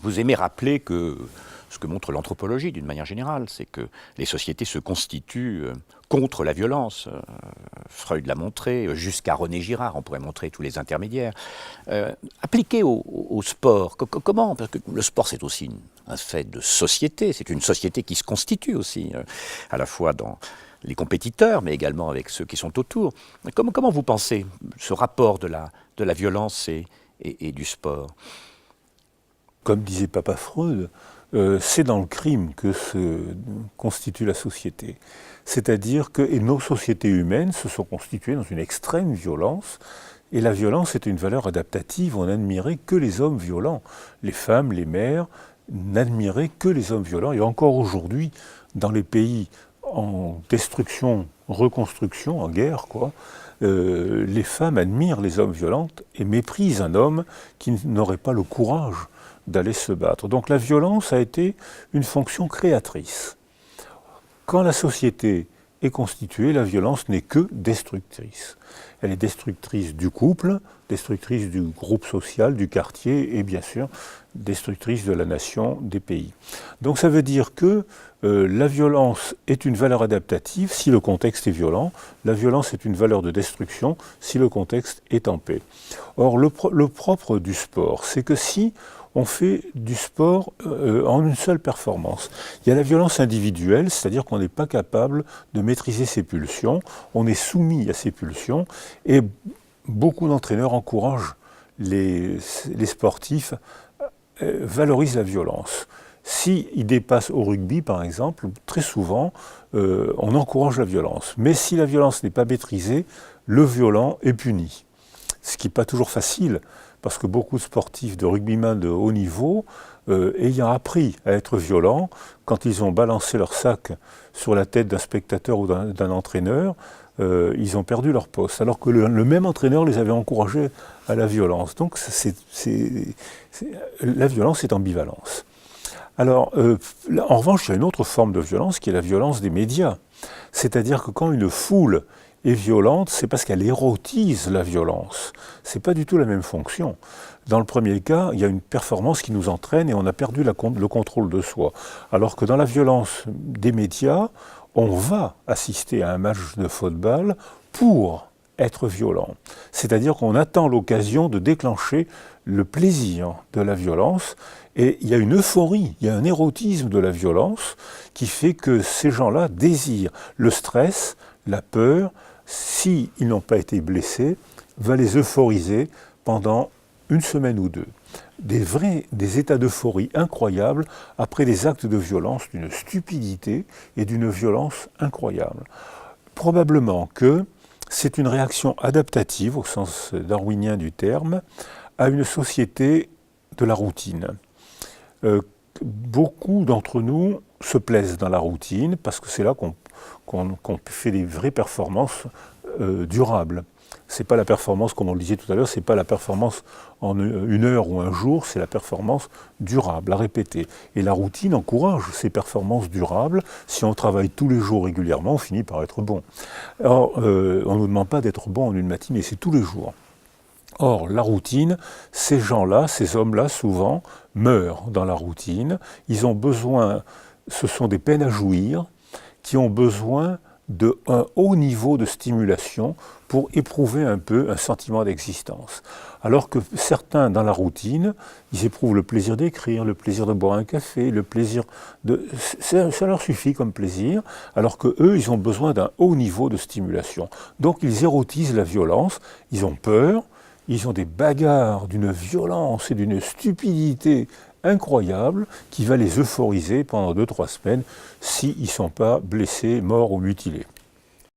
vous aimez rappeler que ce que montre l'anthropologie d'une manière générale, c'est que les sociétés se constituent contre la violence. Freud l'a montré, jusqu'à René Girard, on pourrait montrer tous les intermédiaires. Appliqué au sport, comment? Parce que le sport, c'est aussi un fait de société, c'est une société qui se constitue aussi, à la fois dans les compétiteurs, mais également avec ceux qui sont autour. Comment vous pensez ce rapport de la violence et du sport? Comme disait Papa Freud, c'est dans le crime que se constitue la société. C'est-à-dire que nos sociétés humaines se sont constituées dans une extrême violence, et la violence est une valeur adaptative. On n'admirait que les hommes violents. Les femmes, les mères n'admiraient que les hommes violents. Et encore aujourd'hui, dans les pays en destruction, reconstruction, en guerre, les femmes admirent les hommes violents et méprisent un homme qui n'aurait pas le courage d'aller se battre. Donc la violence a été une fonction créatrice. Quand la société est constituée, la violence n'est que destructrice. Elle est destructrice du couple, destructrice du groupe social, du quartier et bien sûr destructrice de la nation, des pays. Donc ça veut dire que la violence est une valeur adaptative si le contexte est violent, la violence est une valeur de destruction si le contexte est en paix. Or le propre du sport, c'est que si on fait du sport en une seule performance. Il y a la violence individuelle, c'est-à-dire qu'on n'est pas capable de maîtriser ses pulsions, on est soumis à ses pulsions, et beaucoup d'entraîneurs encouragent les sportifs, valorisent la violence. S'ils dépassent au rugby, par exemple, très souvent, on encourage la violence. Mais si la violence n'est pas maîtrisée, le violent est puni. Ce qui n'est pas toujours facile, parce que beaucoup de sportifs, de rugbymen de haut niveau, ayant appris à être violents, quand ils ont balancé leur sac sur la tête d'un spectateur ou d'un entraîneur, ils ont perdu leur poste, alors que le même entraîneur les avait encouragés à la violence. Donc la violence est ambivalence. Alors, en revanche, il y a une autre forme de violence qui est la violence des médias. C'est-à-dire que quand une foule est violente, c'est parce qu'elle érotise la violence. C'est pas du tout la même fonction. Dans le premier cas, il y a une performance qui nous entraîne et on a perdu le contrôle de soi. Alors que dans la violence des médias, on va assister à un match de football pour être violent. C'est-à-dire qu'on attend l'occasion de déclencher le plaisir de la violence, et il y a une euphorie, il y a un érotisme de la violence qui fait que ces gens-là désirent le stress, la peur, s'ils n'ont pas été blessés, va les euphoriser pendant une semaine ou deux. Des états d'euphorie incroyables après des actes de violence, d'une stupidité et d'une violence incroyable. Probablement que c'est une réaction adaptative, au sens darwinien du terme, à une société de la routine. Beaucoup d'entre nous se plaisent dans la routine parce que c'est là qu'on fait des vraies performances durables. C'est pas la performance, comme on le disait tout à l'heure, c'est pas la performance en une heure ou un jour, c'est la performance durable, à répéter. Et la routine encourage ces performances durables. Si on travaille tous les jours régulièrement, on finit par être bon. Alors, on ne nous demande pas d'être bon en une matinée, c'est tous les jours. Or, la routine, ces gens-là, ces hommes-là, souvent, meurent dans la routine. Ils ont besoin, ce sont des peines à jouir, qui ont besoin d'un haut niveau de stimulation pour éprouver un peu un sentiment d'existence. Alors que certains, dans la routine, ils éprouvent le plaisir d'écrire, le plaisir de boire un café, le plaisir de... Ça leur suffit comme plaisir, alors que eux, ils ont besoin d'un haut niveau de stimulation. Donc ils érotisent la violence, ils ont peur, ils ont des bagarres d'une violence et d'une stupidité incroyable qui va les euphoriser pendant 2-3 semaines s'ils ne sont pas blessés, morts ou mutilés.